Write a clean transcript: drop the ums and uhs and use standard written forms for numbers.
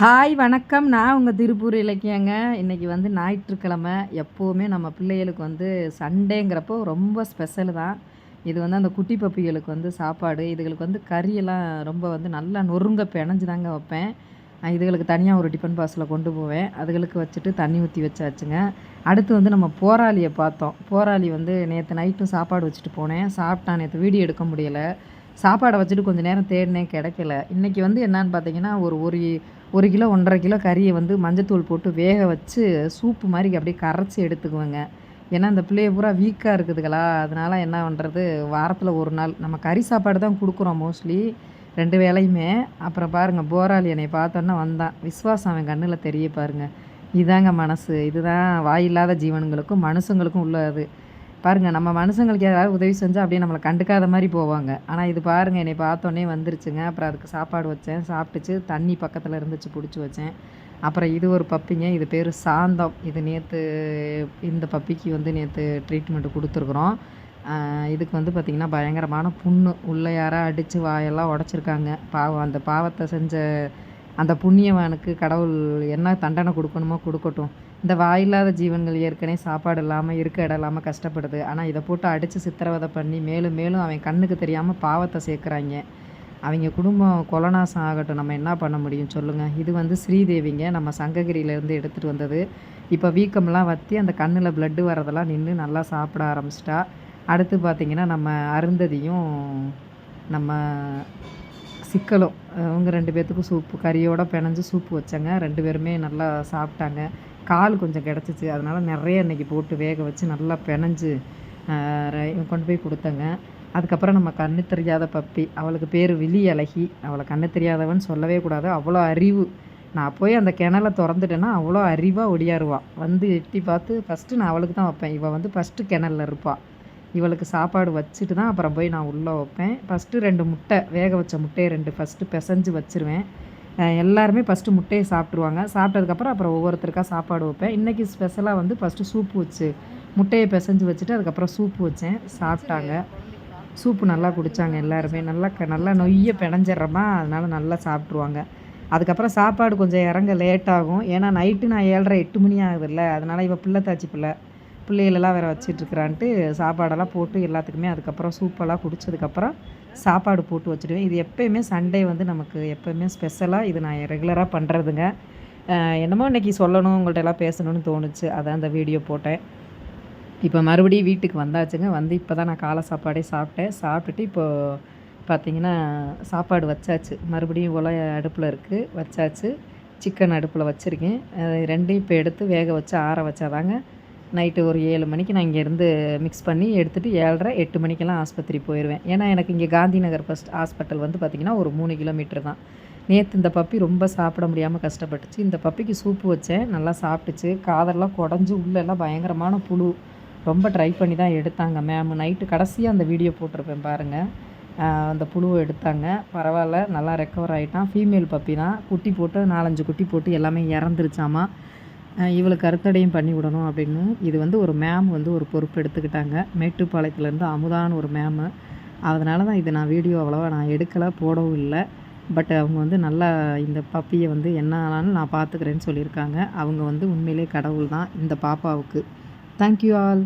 Hi வணக்கம். நான் உங்கள் திருப்பூர் இலக்கியங்க. இன்றைக்கி வந்து ஞாயிற்றுக்கிழமை. எப்போவுமே நம்ம பிள்ளைகளுக்கு வந்து சண்டேங்கிறப்போ ரொம்ப ஸ்பெஷல் தான். இது வந்து அந்த குட்டி பப்பிகளுக்கு வந்து சாப்பாடு. இதுகளுக்கு வந்து கறியெல்லாம் ரொம்ப வந்து நல்லா நொறுங்க பெனஞ்சு தாங்க வைப்பேன். இதுகளுக்கு தனியாக ஒரு டிஃபன் பாக்ஸில் கொண்டு போவேன். அதுகளுக்கு வச்சுட்டு தண்ணி ஊற்றி வச்சாச்சுங்க. அடுத்து வந்து நம்ம போராளியை பார்த்தோம். போராளி வந்து நேற்று நைட்டும் சாப்பாடு வச்சுட்டு போனேன். சாப்பிட்டான். நேற்று வீடியோ எடுக்க முடியலை. சாப்பாடை வச்சுட்டு கொஞ்சம் நேரம் தேடினேன், கிடைக்கல. இன்றைக்கி வந்து என்னான்னு பார்த்தீங்கன்னா ஒரு ஒரு 1 கிலோ 1.5 கிலோ கறியை வந்து மஞ்சத்தூள் போட்டு வேக வச்சு சூப்பு மாதிரி அப்படியே கரைச்சி எடுத்துக்குவேங்க. ஏன்னா இந்த பிள்ளைய பூரா வீக்காக இருக்குதுங்களா, அதனால என்ன பண்ணுறது, வாரத்தில் ஒரு நாள் நம்ம கறி சாப்பாடு தான் கொடுக்குறோம் மோஸ்ட்லி 2 வேளையுமே. அப்புறம் பாருங்கள், போராளி என்னை பார்த்தோன்னா வந்தான். விஸ்வாசம் அவன் கண்ணில் தெரிய பாருங்கள். இதாங்க மனசு. இதுதான் வாயில்லாத ஜீவன்களுக்கும் மனுஷங்களுக்கும் உள்ளது. பாருங்கள், நம்ம மனுஷங்களுக்கு யாராவது உதவி செஞ்சால் அப்படியே நம்மளை கண்டுக்காத மாதிரி போவாங்க. ஆனால் இது பாருங்கள், என்னை பார்த்தோன்னே வந்துருச்சுங்க. அப்புறம் அதுக்கு சாப்பாடு வச்சேன், சாப்பிட்டுச்சு. தண்ணி பக்கத்தில் இருந்துச்சு, பிடிச்சி வச்சேன். அப்புறம் இது ஒரு பப்பிங்க, இது பேர் சாந்தம். இது நேற்று இந்த பப்பிக்கு வந்து நேற்று ட்ரீட்மெண்ட்டு கொடுத்துருக்குறோம். இதுக்கு வந்து பார்த்திங்கன்னா பயங்கரமான புண்ணு. உள்ளே யாராக அடித்து வாயெல்லாம் உடச்சிருக்காங்க. பாவம், அந்த பாவத்தை செஞ்ச அந்த புண்ணியவானுக்கு கடவுள் என்ன தண்டனை கொடுக்கணுமோ கொடுக்கட்டும். இந்த வாயில்லாத ஜீவன்கள் ஏற்கனவே சாப்பாடு இல்லாமல் இருக்க இடம் இல்லாமல் கஷ்டப்படுது. ஆனால் இதை போட்டு அடித்து சித்திரவதை பண்ணி மேலும் மேலும் அவன் கண்ணுக்கு தெரியாமல் பாவத்தை சேர்க்குறாங்க. அவங்க குடும்பம் கொலநாசம் ஆகட்டும். நம்ம என்ன பண்ண முடியும் சொல்லுங்கள். இது வந்து ஸ்ரீதேவிங்க, நம்ம சங்ககிரியிலேருந்து எடுத்துகிட்டு வந்தது. இப்போ வீக்கம்லாம் வற்றி அந்த கண்ணில் ப்ளட்டு வரதெல்லாம் நின்று நல்லா சாப்பிட ஆரம்பிச்சிட்டா. அடுத்து பார்த்திங்கன்னா நம்ம அருந்ததியும் நம்ம சிக்கலும், அவங்க 2 பேர்த்துக்கும் சூப்பு கறியோடு பிணைஞ்சு சூப்பு வச்சேங்க. 2 பேருமே நல்லா சாப்பிட்டாங்க. கால் கொஞ்சம் கிடச்சிச்சு, அதனால் நிறைய இன்றைக்கி போட்டு வேக வச்சு நல்லா பிணைஞ்சு கொண்டு போய் கொடுத்தேங்க. அதுக்கப்புறம் நம்ம கண்ணு தெரியாத பப்பி, அவளுக்கு பேர் விழி அழகி. அவளை கண்ணு தெரியாதவன்னு சொல்லவே கூடாது, அவ்வளோ அறிவு. நான் போய் அந்த கிணலை திறந்துட்டேன்னா அவ்வளோ அறிவாக ஒடியாருவாள். வந்து எட்டி பார்த்து ஃபஸ்ட்டு நான் அவளுக்கு தான் வைப்பேன். இவள் வந்து ஃபஸ்ட்டு கிணல்ல இருப்பாள். இவளுக்கு சாப்பாடு வச்சுட்டு தான் அப்புறம் போய் நான் உள்ளே வைப்பேன். ஃபஸ்ட்டு 2 முட்டை, வேக வச்ச முட்டையை 2 ஃபஸ்ட்டு பிசைஞ்சு வச்சுருவேன். எல்லாருமே ஃபஸ்ட்டு முட்டையை சாப்பிட்ருவாங்க. சாப்பிட்டதுக்கப்புறம் அப்புறம் ஒவ்வொருத்தருக்கா சாப்பாடு வைப்பேன். இன்றைக்கி ஸ்பெஷலாக வந்து ஃபஸ்ட்டு சூப்பு வச்சு முட்டையை பிசைஞ்சு வச்சுட்டு அதுக்கப்புறம் சூப்பு வச்சேன். சாப்பிட்டாங்க. சூப்பு நல்லா குடித்தாங்க எல்லாருமே. நல்லா நொய்ய பிணைஞ்சிட்றோமா, அதனால் நல்லா சாப்பிட்ருவாங்க. அதுக்கப்புறம் சாப்பாடு கொஞ்சம் இறங்க லேட்டாகும். ஏன்னா நைட்டு நான் 7:30 8 மணி ஆகுதுல்ல, அதனால் இவள் பிள்ளைத்தாச்சி பிள்ளைகளெல்லாம் வேறு வச்சிட்ருக்குறான்ட்டு சாப்பாடெல்லாம் போட்டு எல்லாத்துக்குமே அதுக்கப்புறம் சூப்பெல்லாம் குடித்ததுக்கப்புறம் சாப்பாடு போட்டு வச்சுடுவேன். இது எப்போயுமே சண்டே வந்து நமக்கு எப்போயுமே ஸ்பெஷலாக இது நான் ரெகுலராக பண்ணுறதுங்க. என்னமோ இன்றைக்கி சொல்லணும், உங்கள்கிட்ட எல்லாம் பேசணும்னு தோணுச்சு, அதான் இந்த வீடியோ போட்டேன். இப்போ மறுபடியும் வீட்டுக்கு வந்தாச்சுங்க. வந்து இப்போ தான் நான் காலை சாப்பாடே சாப்பிட்டேன். சாப்பிட்டுட்டு இப்போது பார்த்திங்கன்னா சாப்பாடு வச்சாச்சு. மறுபடியும் உலை அடுப்பில் இருக்குது, வச்சாச்சு. சிக்கன் அடுப்பில் வச்சுருக்கேன். 2யும் இப்போ எடுத்து வேக வச்சு ஆற வச்சாதாங்க நைட்டு ஒரு 7 மணிக்கு நான் இங்கேருந்து மிக்ஸ் பண்ணி எடுத்துகிட்டு 7:30 8 மணிக்கெல்லாம் ஆஸ்பத்திரி போயிடுவேன். ஏன்னா எனக்கு இங்கே காந்தி நகர் ஃபஸ்ட் ஹாஸ்பிட்டல் வந்து பார்த்திங்கன்னா ஒரு 3 கிலோமீட்டர் தான். நேற்று இந்த பப்பி ரொம்ப சாப்பிட முடியாமல் கஷ்டப்பட்டுச்சு. இந்த பப்பிக்கு சூப்பு வச்சேன், நல்லா சாப்பிட்டுச்சு. காதெல்லாம் குடஞ்சி உள்ளெல்லாம் பயங்கரமான புழு. ரொம்ப ட்ரை பண்ணி தான் எடுத்தாங்க மேம். நைட்டு கடைசியாக அந்த வீடியோ போட்டிருப்பேன் பாருங்கள். அந்த புழுவை எடுத்தாங்க. பரவாயில்ல, நல்லா ரெக்கவர் ஆகிட்டான். ஃபீமேல் பப்பி தான். குட்டி போட்டு 4-5 குட்டி போட்டு எல்லாமே இறந்துருச்சாமா. இவளுக்கு கருத்தடையும் பண்ணி விடணும் அப்படின்னு இது வந்து ஒரு மேம் வந்து ஒரு பொறுப்பு எடுத்துக்கிட்டாங்க. மேட்டுப்பாளையத்துலேருந்து அமுதான்னு ஒரு மேமு. அதனால தான் இது நான் வீடியோ அவ்வளோவா நான் எடுக்கலை, போடவும் இல்லை. பட் அவங்க வந்து நல்லா இந்த பப்பியை வந்து என்ன ஆனாலும் நான் பார்த்துக்கிறேன்னு சொல்லியிருக்காங்க. அவங்க வந்து உண்மையிலே கடவுள் தான் இந்த பாப்பாவுக்கு. Thank you all.